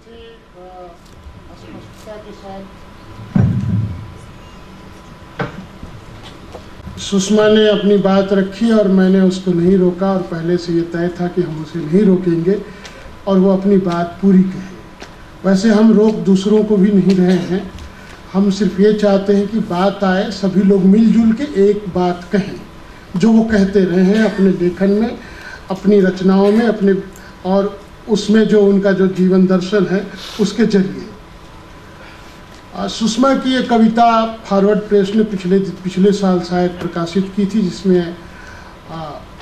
से स्पष्टता के साथ सुषमा ने अपनी बात रखी और मैंने उसको नहीं रोका, और पहले से ये तय था कि हम उसे नहीं रोकेंगे और वो अपनी बात पूरी कहे। वैसे हम रोक दूसरों को भी नहीं रहे हैं, हम सिर्फ ये चाहते हैं कि बात आए, सभी लोग मिलजुल के एक बात कहें जो वो कहते रहे हैं अपने लेखन में, अपनी रचनाओं में, अपने और उसमें जो उनका जो जीवन दर्शन है उसके जरिए। सुषमा की एक कविता फॉरवर्ड प्रेस ने पिछले साल शायद प्रकाशित की थी, जिसमें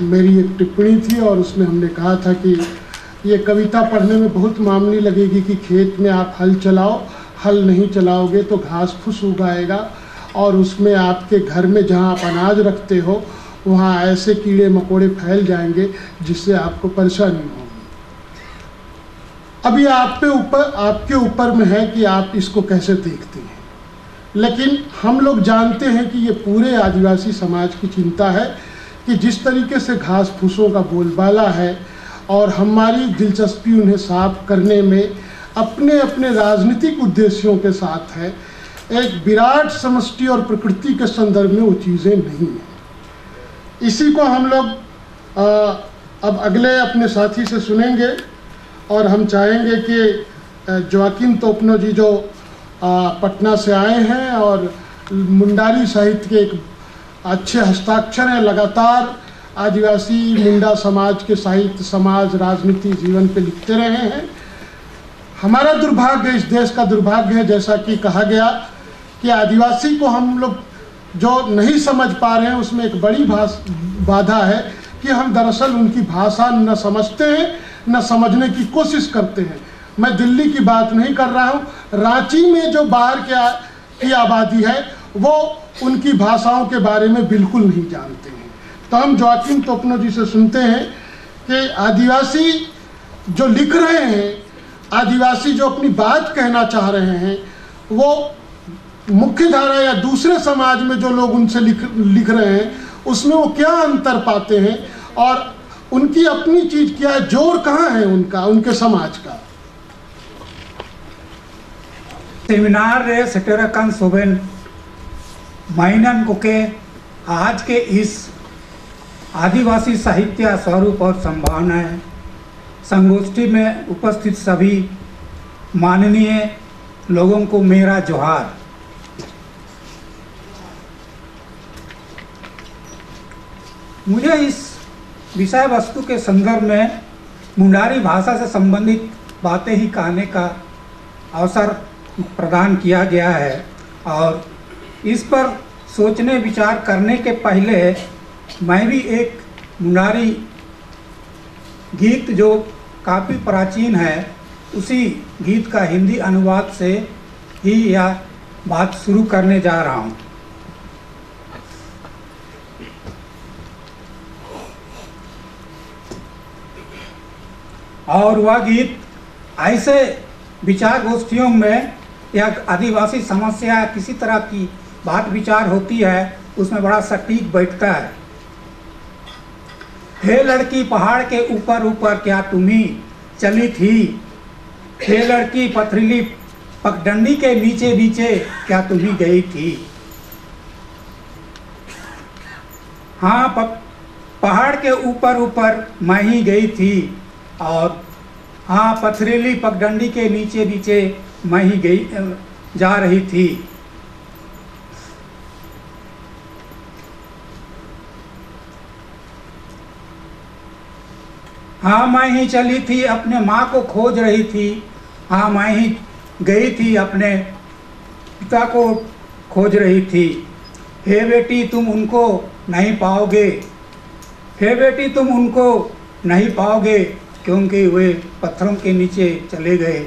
मेरी एक टिप्पणी थी और उसमें हमने कहा था कि ये कविता पढ़ने में बहुत मामूली लगेगी कि खेत में आप हल चलाओ, हल नहीं चलाओगे तो घास फूस उगाएगा, और उसमें आपके घर में जहाँ आप अनाज रखते हो वहाँ ऐसे कीड़े मकोड़े फैल जाएंगे जिससे आपको परेशानी होगी। अभी आपके ऊपर में है कि आप इसको कैसे देखते हैं, लेकिन हम लोग जानते हैं कि ये पूरे आदिवासी समाज की चिंता है कि जिस तरीके से घास फूसों का बोलबाला है और हमारी दिलचस्पी उन्हें साफ करने में अपने अपने राजनीतिक उद्देश्यों के साथ है, एक विराट समष्टि और प्रकृति के संदर्भ में वो चीज़ें नहीं हैं। इसी को हम लोग अब अगले अपने साथी से सुनेंगे, और हम चाहेंगे कि जोआकिम तोपनो जी जो पटना से आए हैं और मुंडारी साहित्य के एक अच्छे हस्ताक्षर हैं, लगातार आदिवासी मुंडा समाज के साहित्य, समाज, राजनीति, जीवन पे लिखते रहे हैं। हमारा दुर्भाग्य, इस देश का दुर्भाग्य है, जैसा कि कहा गया कि आदिवासी को हम लोग जो नहीं समझ पा रहे हैं उसमें एक बड़ी बाधा है कि हम दरअसल उनकी भाषा न समझते हैं न समझने की कोशिश करते हैं। मैं दिल्ली की बात नहीं कर रहा हूँ, रांची में जो बाहर की आबादी है वो उनकी भाषाओं के बारे में बिल्कुल नहीं जानते हैं। तो हम जोआकिम तोपनो जी से सुनते हैं कि आदिवासी जो लिख रहे हैं, आदिवासी जो अपनी बात कहना चाह रहे हैं, वो मुख्य धारा या दूसरे समाज में जो लोग उनसे लिख रहे हैं उसमें वो क्या अंतर पाते हैं और उनकी अपनी चीज क्या है, जोर कहाँ है उनका, उनके समाज का। सेमिनार रे सेटेरकन सोबेन माइनन को के आज के इस आदिवासी साहित्य स्वरूप और संभावनाएं संगोष्ठी में उपस्थित सभी माननीय लोगों को मेरा जोहार। मुझे इस विषय वस्तु के संदर्भ में मुंडारी भाषा से संबंधित बातें ही कहने का अवसर प्रदान किया गया है, और इस पर सोचने विचार करने के पहले मैं भी एक मुंडारी गीत जो काफ़ी प्राचीन है उसी गीत का हिंदी अनुवाद से ही यह बात शुरू करने जा रहा हूँ। और वह गीत ऐसे विचार गोष्ठियों में या आदिवासी समस्या या किसी तरह की बात विचार होती है उसमें बड़ा सटीक बैठता है। हे लड़की पहाड़ के ऊपर ऊपर क्या तुम्ही चली थी, हे लड़की पथरीली पगडंडी के नीचे नीचे क्या तुम्ही गई थी। हाँ, पहाड़ के ऊपर ऊपर मैं ही गई थी, और हाँ, पथरीली पगडंडी के नीचे नीचे मैं ही जा रही थी। हाँ, मैं ही चली थी अपने माँ को खोज रही थी। हाँ, मैं ही गई थी अपने पिता को खोज रही थी। हे बेटी तुम उनको नहीं पाओगे, हे बेटी तुम उनको नहीं पाओगे क्योंकि वे पत्थरों के नीचे चले गए।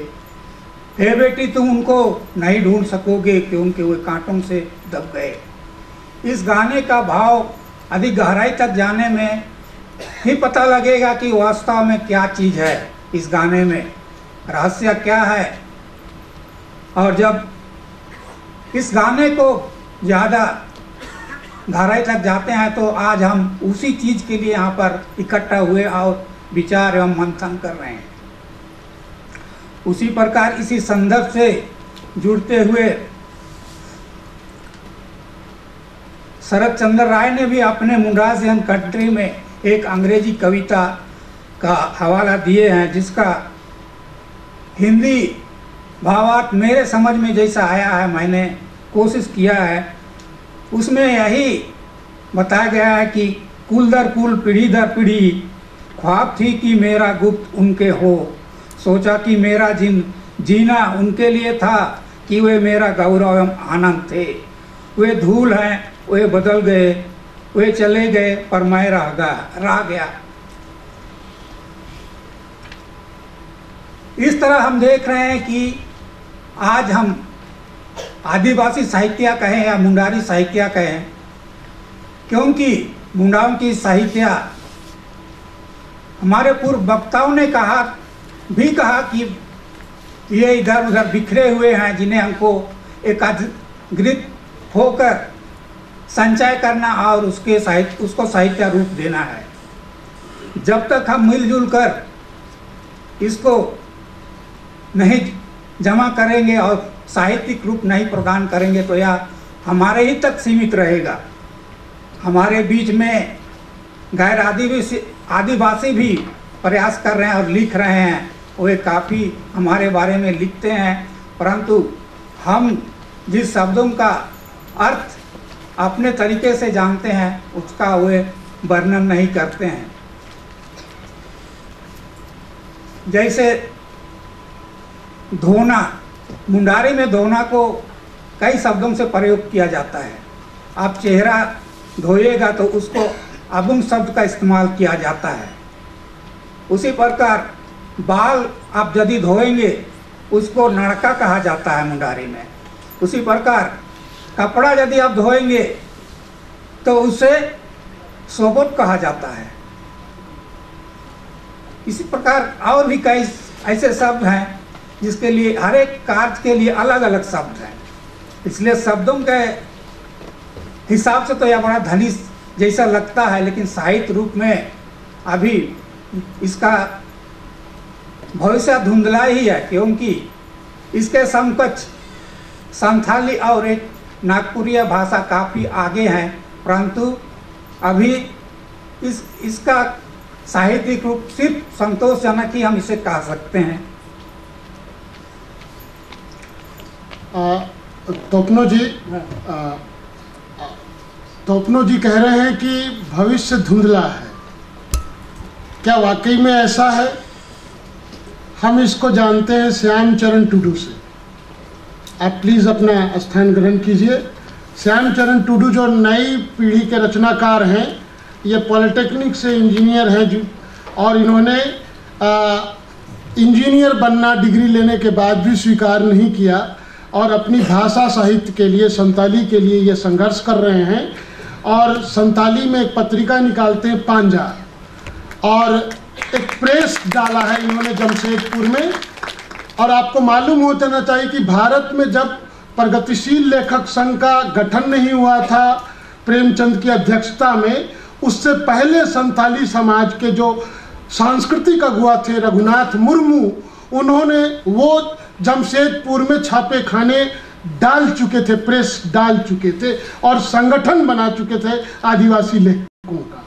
हे बेटी तुम उनको नहीं ढूंढ सकोगे क्योंकि वे कांटों से दब गए। इस गाने का भाव अधिक गहराई तक जाने में ही पता लगेगा कि वास्तव में क्या चीज़ है, इस गाने में रहस्य क्या है। और जब इस गाने को ज़्यादा गहराई तक जाते हैं तो आज हम उसी चीज़ के लिए यहाँ पर इकट्ठा हुए और विचार एवं मंथन कर रहे हैं। उसी प्रकार इसी संदर्भ से जुड़ते हुए शरद चंद्र राय ने भी अपने मुंडास एंड कंट्री में एक अंग्रेजी कविता का हवाला दिए हैं, जिसका हिंदी भावार्थ मेरे समझ में जैसा आया है, मैंने कोशिश किया है। उसमें यही बताया गया है कि कुल दर कुल पीढ़ी दर पीढ़ी ख्वाब थी कि मेरा गुप्त उनके हो, सोचा कि मेरा जीना उनके लिए था, कि वे मेरा गौरव एवं आनंद थे। वे धूल हैं, वे बदल गए, वे चले गए, पर मैं रह गया। इस तरह हम देख रहे हैं कि आज हम आदिवासी साहित्य कहें या मुंडारी साहित्य कहें, क्योंकि मुंडाओं की साहित्य हमारे पूर्व वक्ताओं ने कहा कि ये इधर उधर बिखरे हुए हैं, जिन्हें हमको एकत्रित होकर संचय करना और उसको साहित्य रूप देना है। जब तक हम मिलजुल कर इसको नहीं जमा करेंगे और साहित्यिक रूप नहीं प्रदान करेंगे तो यह हमारे ही तक सीमित रहेगा। हमारे बीच में गैर आदिवासी भी प्रयास कर रहे हैं और लिख रहे हैं, वे काफ़ी हमारे बारे में लिखते हैं, परंतु हम जिस शब्दों का अर्थ अपने तरीके से जानते हैं उसका वे वर्णन नहीं करते हैं। जैसे धोना, मुंडारी में धोना को कई शब्दों से प्रयोग किया जाता है। आप चेहरा धोइएगा तो उसको अबुंग शब्द का इस्तेमाल किया जाता है। उसी प्रकार बाल आप यदि धोएंगे उसको नड़का कहा जाता है मुंडारी में। उसी प्रकार कपड़ा यदि आप धोएंगे तो उसे सोबत कहा जाता है। इसी प्रकार और भी कई ऐसे शब्द हैं जिसके लिए हर एक कार्य के लिए अलग अलग शब्द हैं। इसलिए शब्दों के हिसाब से तो यह बड़ा धनी जैसा लगता है, लेकिन साहित्य रूप में अभी इसका भविष्य धुंधला ही है, क्योंकि इसके समकक्ष संथाली और एक नागपुरिया भाषा काफ़ी आगे हैं, परंतु अभी इसका साहित्यिक रूप सिर्फ संतोषजनक ही हम इसे कह सकते हैं। तोपनो जी कह रहे हैं कि भविष्य धुंधला है। क्या वाकई में ऐसा है? हम इसको जानते हैं श्याम चरण टुडू से। आप प्लीज़ अपना स्थान ग्रहण कीजिए। श्याम चरण टुडू जो नई पीढ़ी के रचनाकार हैं, ये पॉलिटेक्निक से इंजीनियर हैं और इन्होंने इंजीनियर बनना डिग्री लेने के बाद भी स्वीकार नहीं किया और अपनी भाषा साहित्य के लिए, संताली के लिए ये संघर्ष कर रहे हैं। और संताली में एक पत्रिका निकालते हैं पांजा, और एक प्रेस डाला है इन्होंने जमशेदपुर में। और आपको मालूम हो जाना चाहिए कि भारत में जब प्रगतिशील लेखक संघ का गठन नहीं हुआ था प्रेमचंद की अध्यक्षता में, उससे पहले संताली समाज के जो सांस्कृतिक अगुआ थे रघुनाथ मुर्मू, उन्होंने वो जमशेदपुर में छापे खाने डाल चुके थे, प्रेस डाल चुके थे और संगठन बना चुके थे आदिवासी लेखकों का।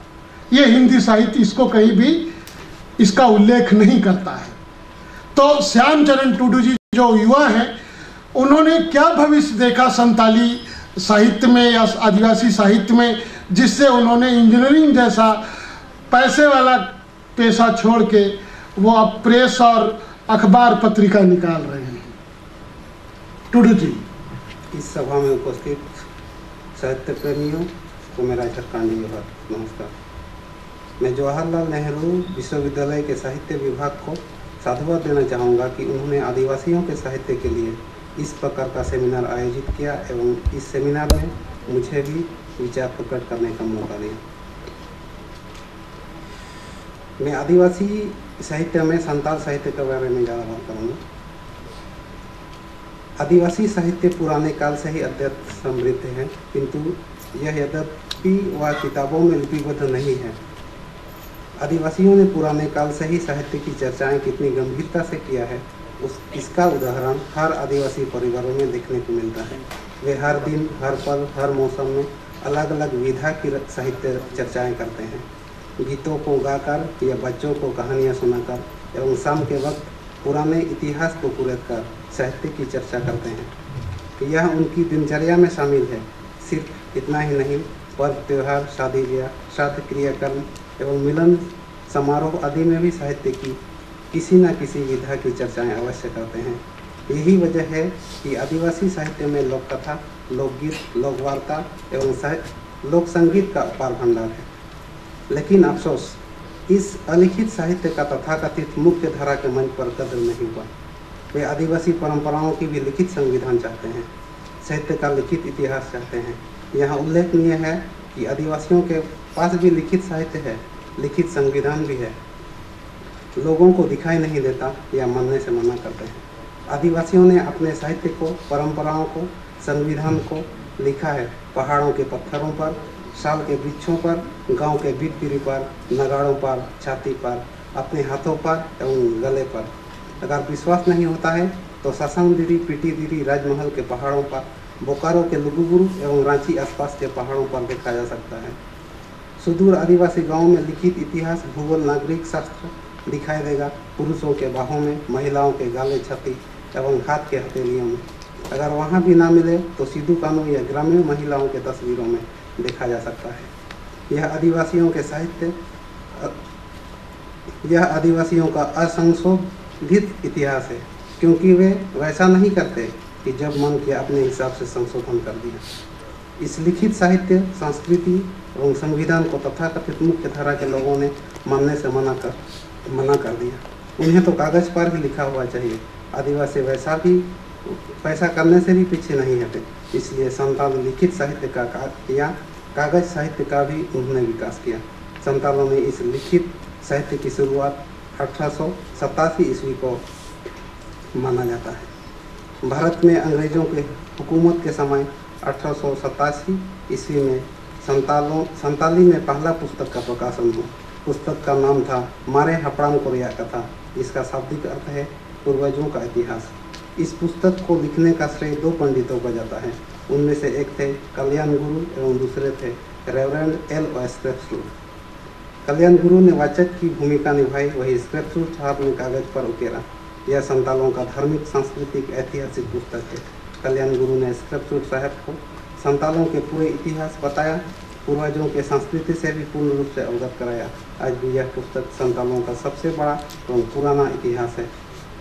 ये हिंदी साहित्य इसको कहीं भी इसका उल्लेख नहीं करता है। तो श्याम चरण टुडू जी जो युवा हैं, उन्होंने क्या भविष्य देखा संताली साहित्य में या आदिवासी साहित्य में, जिससे उन्होंने इंजीनियरिंग जैसा पैसे वाला पेशा छोड़ के वो अब प्रेस और अखबार पत्रिका निकाल रहे हैं। टुडू जी। इस सभा में उपस्थित साहित्य प्रेमियों को मेरा श्रद्धांजलि नमस्कार। मैं जवाहरलाल नेहरू विश्वविद्यालय के साहित्य विभाग को साधुवाद देना चाहूँगा कि उन्होंने आदिवासियों के साहित्य के लिए इस प्रकार का सेमिनार आयोजित किया एवं इस सेमिनार में मुझे भी विचार प्रकट करने का मौका दिया। मैं आदिवासी साहित्य में संताल साहित्य के बारे में ज़्यादा बात करूँगा। आदिवासी साहित्य पुराने काल से ही अत्यंत समृद्ध है, किंतु यह यद्यपि वह किताबों में लिपिबद्ध नहीं है। आदिवासियों ने पुराने काल से ही साहित्य की चर्चाएं कितनी गंभीरता से किया है, इसका उदाहरण हर आदिवासी परिवारों में देखने को मिलता है। वे हर दिन, हर पल, हर मौसम में अलग अलग विधा की साहित्य चर्चाएं करते हैं। गीतों को गाकर या बच्चों को कहानियां सुनाकर एवं शाम के वक्त पुराने इतिहास को कुरेद कर साहित्य की चर्चा करते हैं। यह उनकी दिनचर्या में शामिल है। सिर्फ इतना ही नहीं, पर्व त्योहार, शादी ब्याह, श्राद्ध, क्रियाकर्म एवं मिलन समारोह आदि में भी साहित्य की किसी न किसी विधा की चर्चाएं अवश्य करते हैं। यही वजह है कि आदिवासी साहित्य में लोक कथा, लोकगीत, लोकवार्ता एवं लोक संगीत का अपार भंडार है। लेकिन अफसोस, इस अलिखित साहित्य का तथाकथित मुख्य धारा के मंच पर कदर नहीं हुआ। वे आदिवासी परंपराओं की भी लिखित संविधान चाहते हैं, साहित्य का लिखित इतिहास चाहते हैं। यहाँ उल्लेखनीय है कि आदिवासियों के पास भी लिखित साहित्य है, लिखित संविधान भी है, लोगों को दिखाई नहीं देता या मानने से मना करते हैं। आदिवासियों ने अपने साहित्य को, परंपराओं को, संविधान को लिखा है पहाड़ों के पत्थरों पर, साल के वृक्षों पर, गांव के बीट-पीरी पर, नगाड़ों पर, छाती पर, अपने हाथों पर एवं गले पर। अगर विश्वास नहीं होता है तो सासांगदिरी, पिटीदिरी राजमहल के पहाड़ों पर, बोकारो के लुगुबुरु एवं रांची आसपास के पहाड़ों पर देखा जा सकता है। सुदूर आदिवासी गांवों में लिखित इतिहास, भूगोल, नागरिक शास्त्र दिखाई देगा। पुरुषों के बाहों में, महिलाओं के गाले, छाती एवं हाथ के हथेलियों में। अगर वहाँ भी ना मिले तो सिद्धू कानू या ग्रामीण महिलाओं के तस्वीरों में देखा जा सकता है। यह आदिवासियों का असंशोधित इतिहास है, क्योंकि वे वैसा नहीं करते कि जब मन किया अपने हिसाब से संशोधन कर दिया। इस लिखित साहित्य, संस्कृति एवं संविधान को तथाकथित मुख्य धारा के लोगों ने मानने से मना कर दिया। उन्हें तो कागज पर ही लिखा हुआ चाहिए। आदिवासी वैसा करने से भी पीछे नहीं हटे। इसलिए संताल लिखित साहित्य या कागज साहित्य का भी उन्होंने विकास किया। संतालों ने इस लिखित साहित्य की शुरुआत 1887 ईस्वी को माना जाता है। भारत में अंग्रेजों के हुकूमत के समय 1887 ईस्वी में संताली में पहला पुस्तक का प्रकाशन हुआ। पुस्तक का नाम था मारे हपड़ाम कोरिया कथा, जिसका शाब्दिक अर्थ है पूर्वजों का इतिहास। इस पुस्तक को लिखने का श्रेय 2 पंडितों को जाता है। उनमें से एक थे कल्याण गुरु एवं दूसरे थे रेवरेंड एल ओ स्क्रेप्सरूट। कल्याण गुरु ने वाचक की भूमिका निभाई, वही स्क्रेप्सरूट साहब ने कागज पर उकेरा। यह संतालों का धार्मिक, सांस्कृतिक, ऐतिहासिक पुस्तक है। कल्याण गुरु ने स्क्रेप्सरूट साहब को संतालों के पूरे इतिहास बताया, पूर्वजों के संस्कृति से भी पूर्ण रूप से अवगत कराया। आज भी यह पुस्तक संतालों का सबसे बड़ा एवं पुराना इतिहास है।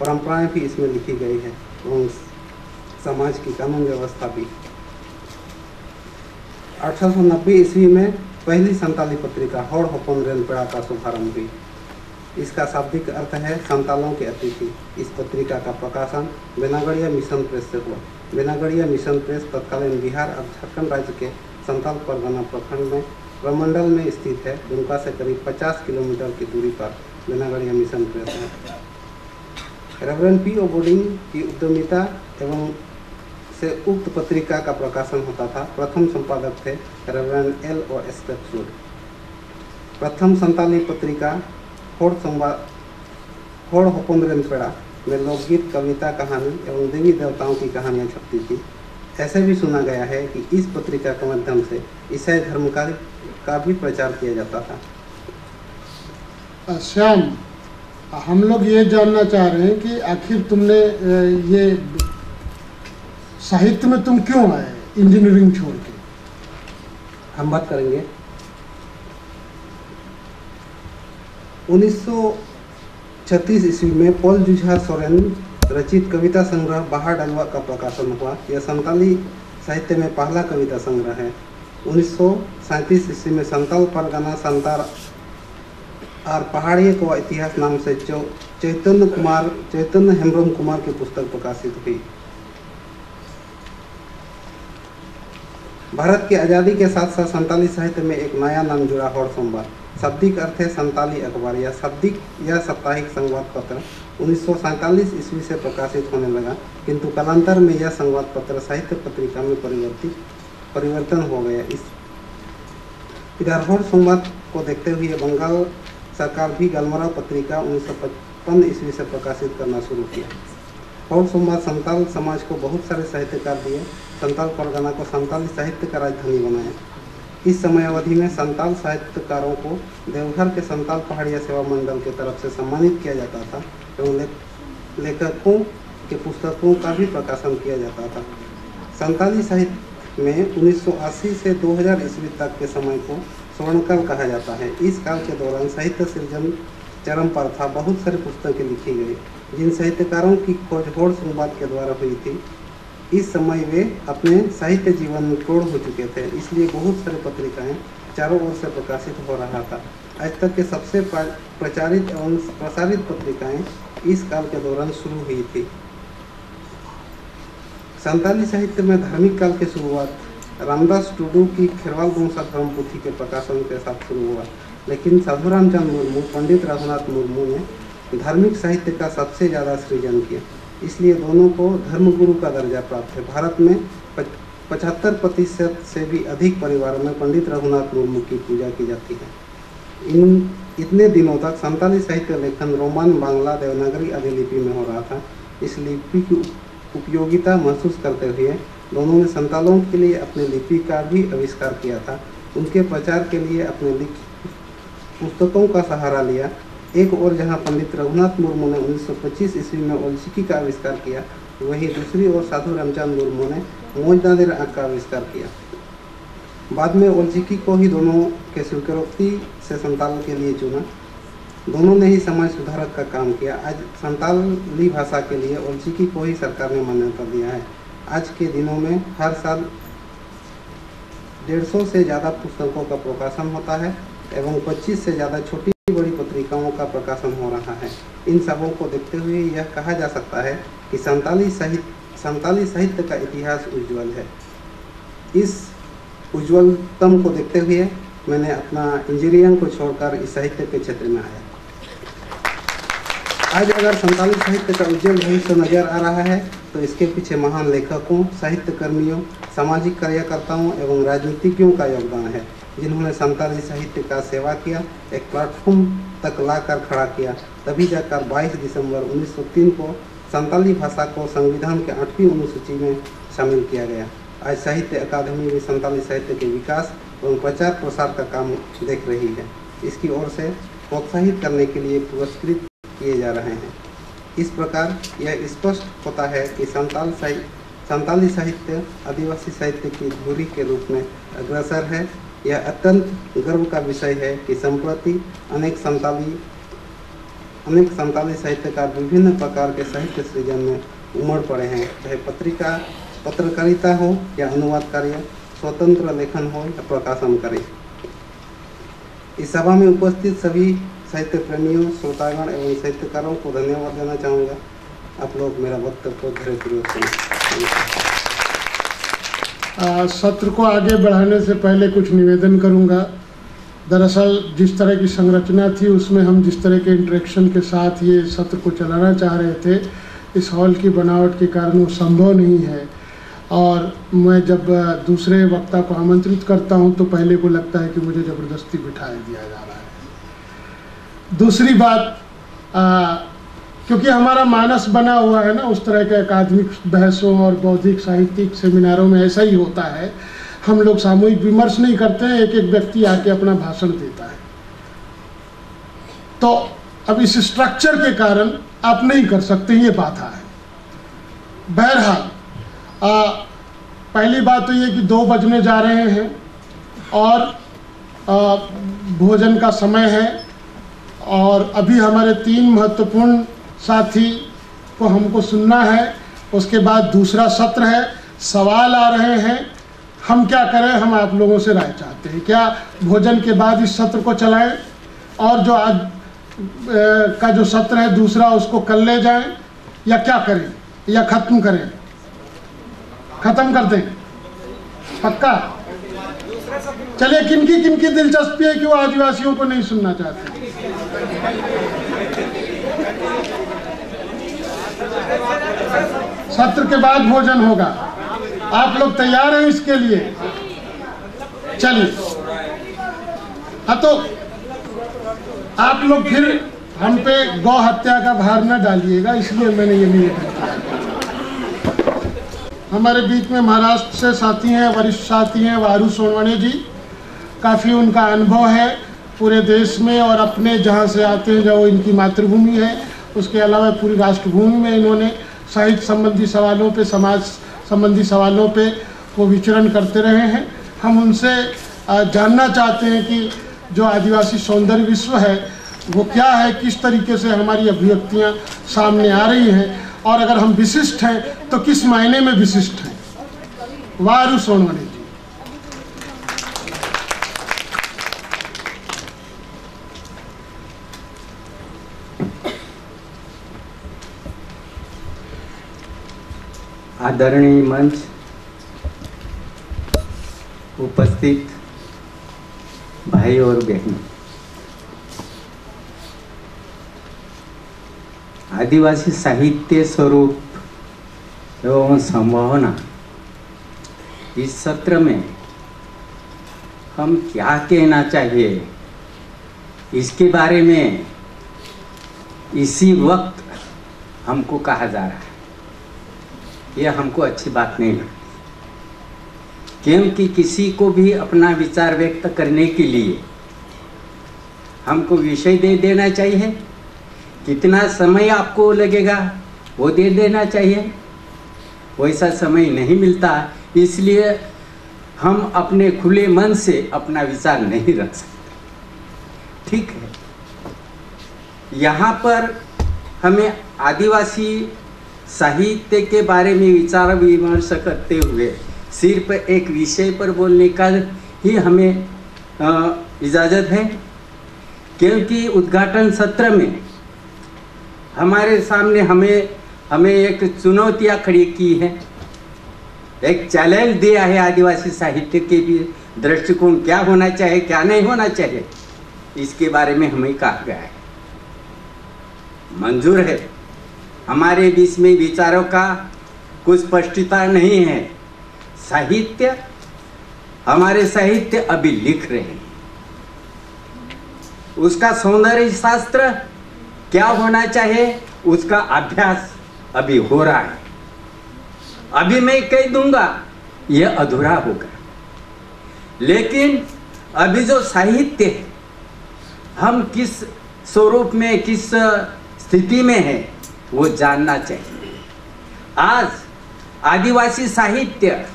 परंपराएं भी इसमें लिखी गई है एवं समाज की कानून व्यवस्था भी। 1890 ईस्वी में पहली संताली पत्रिका होड़ होपन रेनपेड़ा का शुभारंभ हुई। इसका शाब्दिक अर्थ है संतालों के अतिथि। इस पत्रिका का प्रकाशन बेनागढ़िया मिशन प्रेस से हुआ। बेनागढ़िया मिशन प्रेस तत्कालीन बिहार और झारखंड राज्य के संताल परगना प्रखंड में प्रमंडल में स्थित है। दुमका से करीब 50 किलोमीटर की दूरी पर बेनागढ़िया मिशन प्रेस है। रेवरेंड पी ओ बोर्डिंग की उद्यमिता एवं से उक्त पत्रिका का प्रकाशन होता था। प्रथम संपादक थे रेवरेंड एल ओ स्क्रेप्सरूट। प्रथम संताली पत्रिका होड़ होपन रेनपेड़ा में लोकगीत, कविता, कहानी एवं देवी देवताओं की कहानियाँ छपती थी। ऐसे भी सुना गया है कि इस पत्रिका के माध्यम से ईसाई धर्म का भी प्रचार किया जाता था। श्याम, हम लोग ये जानना चाह रहे हैं कि आखिर तुमने ये साहित्य में तुम क्यों आए, इंजीनियरिंग छोड़ के? हम बात करेंगे 1936 ईस्वी में पॉल जुझार सोरेन रचित कविता संग्रह बाहर डलवा का प्रकाशन हुआ। यह संताली साहित्य में पहला कविता संग्रह है। 1937 ईस्वी में संताल परगना संतार और पहाड़ी को इतिहास नाम से चैतन्य हेम्ब्रम कुमार की पुस्तक प्रकाशित हुई। भारत की आज़ादी के साथ साथ संताली साहित्य में एक नया नाम जुड़ा, होड़ संवाद। शाब्दिक अर्थ है संताली अखबार या शाब्दिक या साप्ताहिक संवाद पत्र। 1947 ईस्वी से प्रकाशित होने लगा, किंतु कालांतर में यह संवाद पत्र साहित्य पत्रिका में परिवर्तन हो गया। इधर होड़ संवाद को देखते हुए बंगाल सरकार भी गलमरा पत्रिका 1955 ईस्वी से प्रकाशित करना शुरू किया। हर सोमवार संताल समाज को बहुत सारे साहित्यकार दिए। संताल परगना को संताली साहित्य का राजधानी बनाया। इस समय अवधि में संताल साहित्यकारों को देवघर के संताल पहाड़िया सेवा मंडल की तरफ से सम्मानित किया जाता था एवं लेखकों के पुस्तकों का भी प्रकाशन किया जाता था। संताली साहित्य में 1980 से 2000 ईस्वी तक के समय को स्वर्णकाल कहा जाता है। इस काल के दौरान साहित्य सृजन चरम पर था। बहुत सारी पुस्तकें लिखी गई जिन साहित्यकारों की खोज होड़ संवाद के द्वारा हुई थी। इस समय वे अपने साहित्य जीवन में प्रौढ़ हो चुके थे, इसलिए बहुत सारी पत्रिकाएं चारों ओर से प्रकाशित हो रहा था। आज तक के सबसे प्रचारित एवं प्रसारित पत्रिकाएं इस काल के दौरान शुरू हुई थी। संताली साहित्य में धार्मिक काल की शुरुआत रामदास टुडू की खेरवाल वंशा धर्म पोथी के प्रकाशन के साथ शुरू हुआ, लेकिन साधु रामचंद्र मुर्मू, पंडित रघुनाथ मुर्मू ने धार्मिक साहित्य का सबसे ज़्यादा सृजन किया, इसलिए दोनों को धर्मगुरु का दर्जा प्राप्त है। भारत में 75% से भी अधिक परिवारों में पंडित रघुनाथ मुर्मू की पूजा की जाती है। इतने दिनों तक संताली साहित्य लेखन रोमन, बांग्ला, देवनागरी आदि लिपि में हो रहा था। इस लिपि की उपयोगिता महसूस करते हुए दोनों ने संतालों के लिए अपने लिपि का भी आविष्कार किया था। उनके प्रचार के लिए अपने पुस्तकों का सहारा लिया। एक और जहां पंडित रघुनाथ मुर्मू ने 1925 ईस्वी में ओलचिकी का आविष्कार किया, वहीं दूसरी ओर साधु रामचंद्र मुर्मू ने मौजदादेर आंख का आविष्कार किया। बाद में ओलचिकी को ही दोनों के स्वीकारोक्ति से संताल के लिए चुना। दोनों ने ही समाज सुधारक का काम किया। आज संताली भाषा के लिए ओलचिकी को ही सरकार ने मान्यता दिया है। आज के दिनों में हर साल 150 से ज़्यादा पुस्तकों का प्रकाशन होता है एवं 25 से ज़्यादा छोटी बड़ी पत्रिकाओं का प्रकाशन हो रहा है। इन सबों को देखते हुए यह कहा जा सकता है कि संताली साहित्य का इतिहास उज्ज्वल है। इस उज्ज्वलतम को देखते हुए मैंने अपना इंजीनियरिंग को छोड़कर इस साहित्य के क्षेत्र में आया। आज अगर संताली साहित्य का उज्ज्वल भविष्य नजर आ रहा है तो इसके पीछे महान लेखकों, साहित्य कर्मियों, सामाजिक कार्यकर्ताओं एवं राजनीतिज्ञों का योगदान है, जिन्होंने संताली साहित्य का सेवा किया, एक प्लेटफॉर्म तक लाकर खड़ा किया। तभी जाकर 22 दिसंबर 1903 को संताली भाषा को संविधान के 8वीं अनुसूची में शामिल किया गया। आज साहित्य अकादमी भी संताली साहित्य के विकास एवं प्रचार प्रसार का काम देख रही है। इसकी ओर से प्रोत्साहित करने के लिए पुरस्कृत किए जा रहे हैं। इस प्रकार यह स्पष्ट होता है कि संताली साहित्य आदिवासी साहित्य की धुरी के रूप में अग्रसर है। यह अत्यंत गर्व का विषय है कि संप्रति अनेक संताली साहित्यकार विभिन्न प्रकार के साहित्य सृजन में उमड़ पड़े हैं, चाहे पत्रकारिता हो या अनुवाद कार्य, स्वतंत्र लेखन हो या प्रकाशन कार्य। इस सभा में उपस्थित सभी साहित्य प्रेमियों, श्रोतागण एवं साहित्यकारों को धन्यवाद देना चाहूँगा। आप लोग मेरा वक्तव्य धैर्यपूर्वक सुनें। सत्र को आगे बढ़ाने से पहले कुछ निवेदन करूंगा। दरअसल जिस तरह की संरचना थी उसमें हम जिस तरह के इंटरेक्शन के साथ ये सत्र को चलाना चाह रहे थे, इस हॉल की बनावट के कारण वो संभव नहीं है। और मैं जब दूसरे वक्ता को आमंत्रित करता हूं तो पहले को लगता है कि मुझे ज़बरदस्ती बिठा दिया जा रहा है। दूसरी बात, क्योंकि हमारा मानस बना हुआ है ना उस तरह के अकादमिक बहसों और बौद्धिक साहित्यिक सेमिनारों में ऐसा ही होता है। हम लोग सामूहिक विमर्श नहीं करते हैं, एक एक व्यक्ति आके अपना भाषण देता है। तो अब इस स्ट्रक्चर के कारण आप नहीं कर सकते, ये बात है। बहरहाल पहली बात तो ये कि 2 बजने जा रहे हैं और भोजन का समय है और अभी हमारे 3 महत्वपूर्ण साथी को हमको सुनना है। उसके बाद दूसरा सत्र है, सवाल आ रहे हैं। हम क्या करें, हम आप लोगों से राय चाहते हैं। क्या भोजन के बाद इस सत्र को चलाएं और जो आज का जो सत्र है दूसरा उसको कल ले जाएं, या क्या करें, या ख़त्म करें? ख़त्म कर दें, पक्का? चलिए, किनकी किनकी दिलचस्पी है कि वो आदिवासियों को नहीं सुनना चाहते? सत्र के बाद भोजन होगा। आप लोग तैयार हैं इसके लिए? चलिए। हाँ, तो आप लोग फिर हम पे गौ हत्या का भार न डालिएगा, इसलिए मैंने ये निवेदन किया। हमारे बीच में महाराष्ट्र से साथी हैं, वरिष्ठ साथी हैं वारू सोनवणे जी। काफ़ी उनका अनुभव है पूरे देश में और अपने जहाँ से आते हैं, जो इनकी मातृभूमि है, उसके अलावा पूरी राष्ट्रभूमि में इन्होंने साहित्य संबंधी सवालों पे, समाज संबंधी सवालों पे वो विचरण करते रहे हैं। हम उनसे जानना चाहते हैं कि जो आदिवासी सौंदर्य विश्व है वो क्या है, किस तरीके से हमारी अभिव्यक्तियाँ सामने आ रही हैं, और अगर हम विशिष्ट हैं तो किस मायने में विशिष्ट हैं। वारू सोनवणे जी। आदरणीय मंच, उपस्थित भाई और बहनों, आदिवासी साहित्य स्वरूप एवं संभावना, इस सत्र में हम क्या कहना चाहिए इसके बारे में इसी वक्त हमको कहा जा रहा है। यह हमको अच्छी बात नहीं लगती, क्योंकि किसी को भी अपना विचार व्यक्त करने के लिए हमको विषय दे देना चाहिए, कितना समय आपको लगेगा वो दे देना चाहिए। वैसा समय नहीं मिलता, इसलिए हम अपने खुले मन से अपना विचार नहीं रख सकते। ठीक है, यहाँ पर हमें आदिवासी साहित्य के बारे में विचार विमर्श करते हुए सिर्फ एक विषय पर बोलने का ही हमें इजाज़त है, क्योंकि उद्घाटन सत्र में हमारे सामने हमें एक चुनौतियाँ खड़ी की है, एक चैलेंज दिया है। आदिवासी साहित्य के भी दृष्टिकोण क्या होना चाहिए, क्या नहीं होना चाहिए, इसके बारे में हमें कहा गया है। मंजूर है, हमारे बीच में विचारों का कुछ स्पष्टता नहीं है। साहित्य, हमारे साहित्य अभी लिख रहे हैं, उसका सौंदर्य शास्त्र क्या होना चाहिए, उसका अभ्यास अभी हो रहा है। अभी मैं कह दूंगा यह अधूरा होगा, लेकिन अभी जो साहित्य है, हम किस स्वरूप में, किस स्थिति में है, वो जानना चाहिए। आज आदिवासी साहित्य,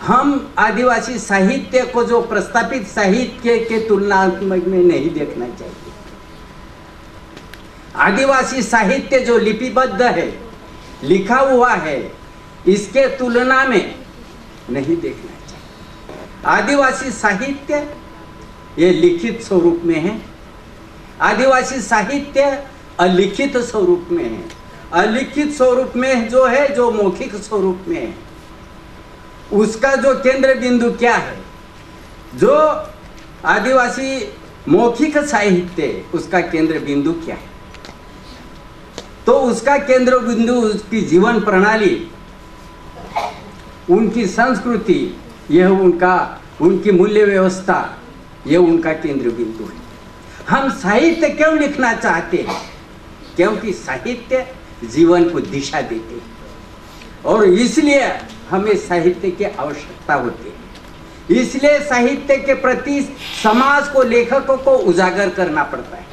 हम आदिवासी साहित्य को जो प्रस्तापित साहित्य के तुलनात्मक में नहीं देखना चाहिए। आदिवासी साहित्य जो लिपिबद्ध है, लिखा हुआ है, इसके तुलना में नहीं देखना चाहिए। आदिवासी साहित्य ये लिखित स्वरूप में है, आदिवासी साहित्य अलिखित स्वरूप में है। अलिखित स्वरूप में जो है, जो मौखिक स्वरूप में है, उसका जो केंद्र बिंदु क्या है, जो आदिवासी मौखिक साहित्य, उसका केंद्र बिंदु क्या है, तो उसका केंद्र बिंदु उसकी जीवन प्रणाली, उनकी संस्कृति, यह उनकी मूल्य व्यवस्था, यह उनका केंद्र बिंदु है। हम साहित्य क्यों लिखना चाहते हैं? क्योंकि साहित्य जीवन को दिशा देते हैं, और इसलिए हमें साहित्य की आवश्यकता होती है। इसलिए साहित्य के प्रति समाज को, लेखकों को उजागर करना पड़ता है।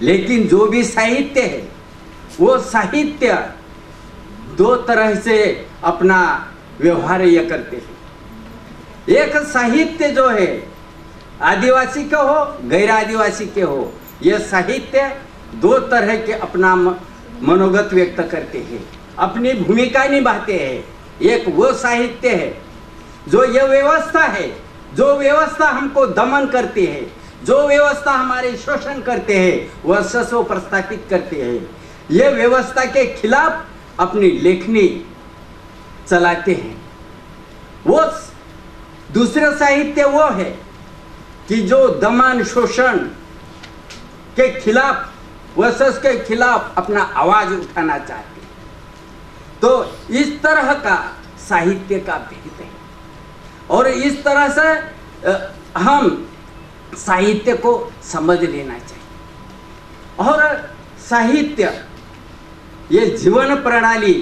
लेकिन जो भी साहित्य है, वो साहित्य दो तरह से अपना व्यवहार यह करते हैं। एक साहित्य जो है आदिवासी के हो, गैर आदिवासी के हो, यह साहित्य दो तरह के अपना मनोगत व्यक्त करते हैं, अपनी भूमिका निभाते हैं। एक वो साहित्य है जो यह व्यवस्था है, जो व्यवस्था हमको दमन करती है, जो व्यवस्था हमारे शोषण करते हैं, वह ससो प्रस्थापित करते हैं। यह व्यवस्था के खिलाफ अपनी लेखनी चलाते हैं। वो दूसरा साहित्य वो है कि जो दमन शोषण के खिलाफ, वसस के खिलाफ अपना आवाज उठाना चाहते हैं। तो इस तरह का साहित्य का भेद है, और इस तरह से हम साहित्य को समझ लेना चाहिए। और साहित्य ये जीवन प्रणाली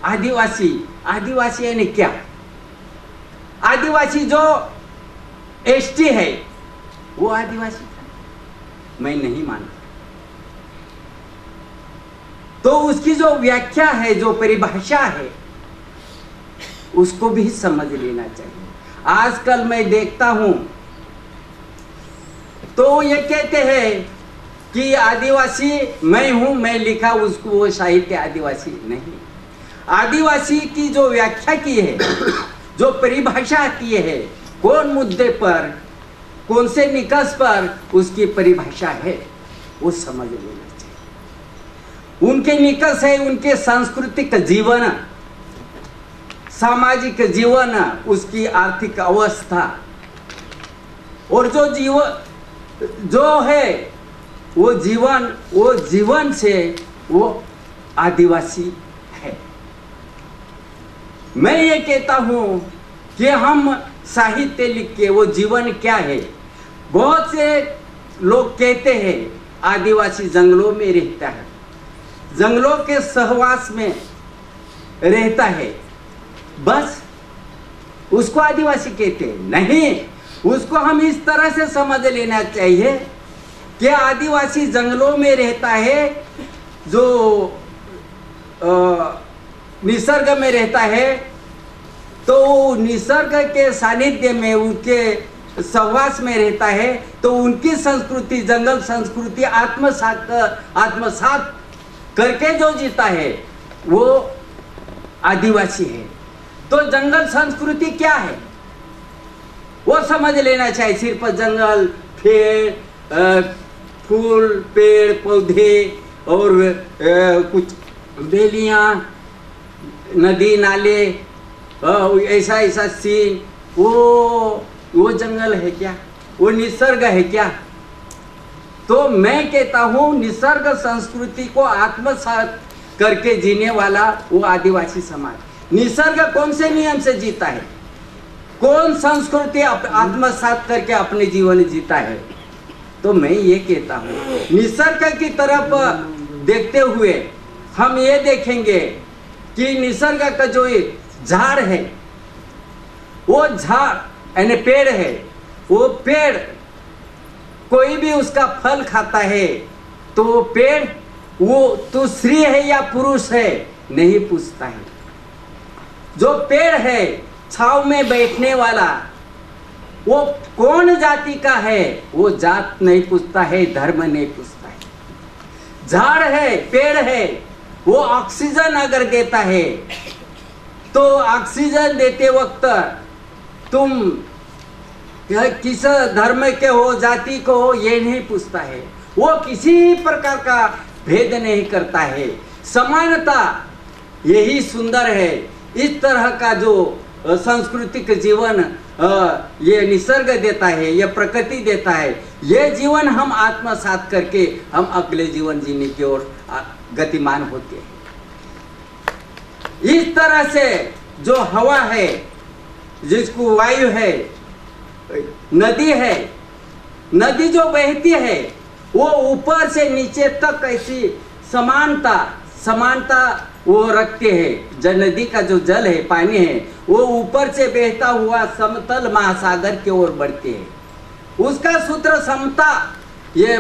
आदिवासी, आदिवासी यानी क्या? आदिवासी जो एसटी है वो आदिवासी था? मैं नहीं मानता। तो उसकी जो व्याख्या है, जो परिभाषा है, उसको भी समझ लेना चाहिए। आजकल मैं देखता हूं तो ये कहते हैं कि आदिवासी मैं हूं, मैं लिखा, उसको वो साहित्य आदिवासी नहीं। आदिवासी की जो व्याख्या की है, जो परिभाषा की है, कौन मुद्दे पर, कौन से निकष पर उसकी परिभाषा है, वो समझ लेना चाहिए। उनके निकष है उनके सांस्कृतिक जीवन, सामाजिक जीवन, उसकी आर्थिक अवस्था, और जो जीवन जो है वो जीवन से वो आदिवासी है। मैं ये कहता हूं कि हम साहित्य लिख के वो जीवन क्या है। बहुत से लोग कहते हैं आदिवासी जंगलों में रहता है, जंगलों के सहवास में रहता है, बस उसको आदिवासी कहते हैं। नहीं, उसको हम इस तरह से समझ लेना चाहिए कि आदिवासी जंगलों में रहता है, जो निसर्ग में रहता है, तो निसर्ग के सानिध्य में, उनके सहवास में रहता है, तो उनकी संस्कृति, जंगल संस्कृति आत्मसात करके जो जीता है वो आदिवासी है। तो जंगल संस्कृति क्या है वो समझ लेना चाहिए। सिर्फ जंगल, पेड़, फूल, पेड़ पौधे और कुछ बेलियां, नदी नाले, ऐसा ऐसा सीन, वो जंगल है क्या? वो निसर्ग है क्या? तो मैं कहता हूं निसर्ग संस्कृति को आत्मसात करके जीने वाला वो आदिवासी समाज। निसर्ग कौन से नियम से जीता है, कौन संस्कृति आत्मसात करके अपने जीवन जीता है? तो मैं ये कहता हूं निसर्ग की तरफ देखते हुए हम ये देखेंगे कि निसर्ग का जो झाड़ है, वो झाड़ यानी पेड़ है, वो पेड़ कोई भी उसका फल खाता है तो वो पेड़, वो तो स्त्री है या पुरुष है नहीं पूछता है। जो पेड़ है छाव में बैठने वाला, वो कौन जाति का है वो जात नहीं पूछता है, धर्म नहीं पूछता है। झाड़ है, पेड़ है, वो ऑक्सीजन अगर देता है तो ऑक्सीजन देते वक्त तुम किस धर्म के हो, जाति को हो, ये नहीं पूछता है। वो किसी प्रकार का भेद नहीं करता है। समानता यही सुंदर है। इस तरह का जो सांस्कृतिक जीवन ये निसर्ग देता है, ये प्रकृति देता है, ये जीवन हम आत्मसात करके हम अगले जीवन जीने की ओर गतिमान होते हैं। इस तरह से जो हवा है, जिसको वायु है, नदी है, नदी जो बहती है वो ऊपर से नीचे तक ऐसी समानता वो रखते हैं। जल नदी का जो जल है, पानी है, वो ऊपर से बहता हुआ समतल महासागर की ओर बढ़ते हैं। उसका सूत्र समता, ये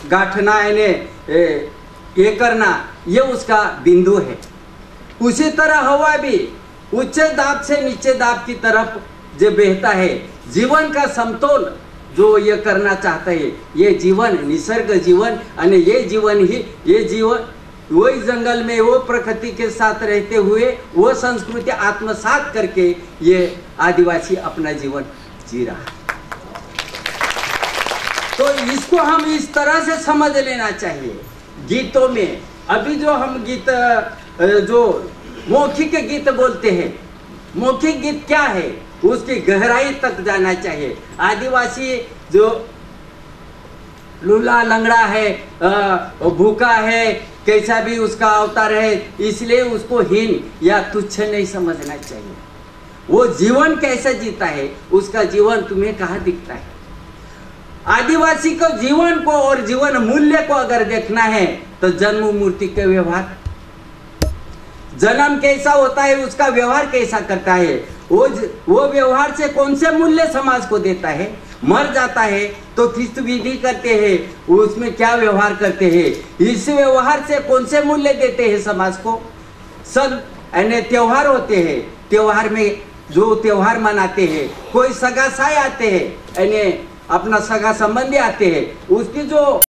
गांठना ये करना, ये उसका बिंदु है। उसी तरह हवा भी उच्च दाब से नीचे दाब की तरफ जो बहता है, जीवन का समतोल जो ये करना चाहता है, ये जीवन निसर्ग जीवन, और ये जीवन वही जंगल में वो प्रकृति के साथ रहते हुए वो संस्कृति आत्मसात करके ये आदिवासी अपना जीवन जी रहा है। तो इसको हम इस तरह से समझ लेना चाहिए। गीतों में अभी जो हम गीत, जो मौखिक गीत बोलते हैं, मौखिक गीत क्या है उसकी गहराई तक जाना चाहिए। आदिवासी जो लूला लंगड़ा है, भूखा है, कैसा भी उसका अवतार है, इसलिए उसको हीन या तुच्छ नहीं समझना चाहिए। वो जीवन कैसे जीता है, उसका जीवन तुम्हें कहाँ दिखता है। आदिवासी को जीवन को और जीवन मूल्य को अगर देखना है तो जन्म मूर्ति के व्यवहार, जन्म कैसा होता है, उसका व्यवहार कैसा करता है, वो व्यवहार से कौन से मूल्य समाज को देता है। मर जाता है तो ख्रिस्त विधि करते हैं, उसमें क्या व्यवहार करते हैं, इस व्यवहार से कौन से मूल्य देते हैं समाज को। सब यानी त्योहार होते हैं, त्योहार में जो त्योहार मनाते हैं, कोई सगा साय आते हैं, यानी अपना सगा संबंधी आते हैं, उसकी जो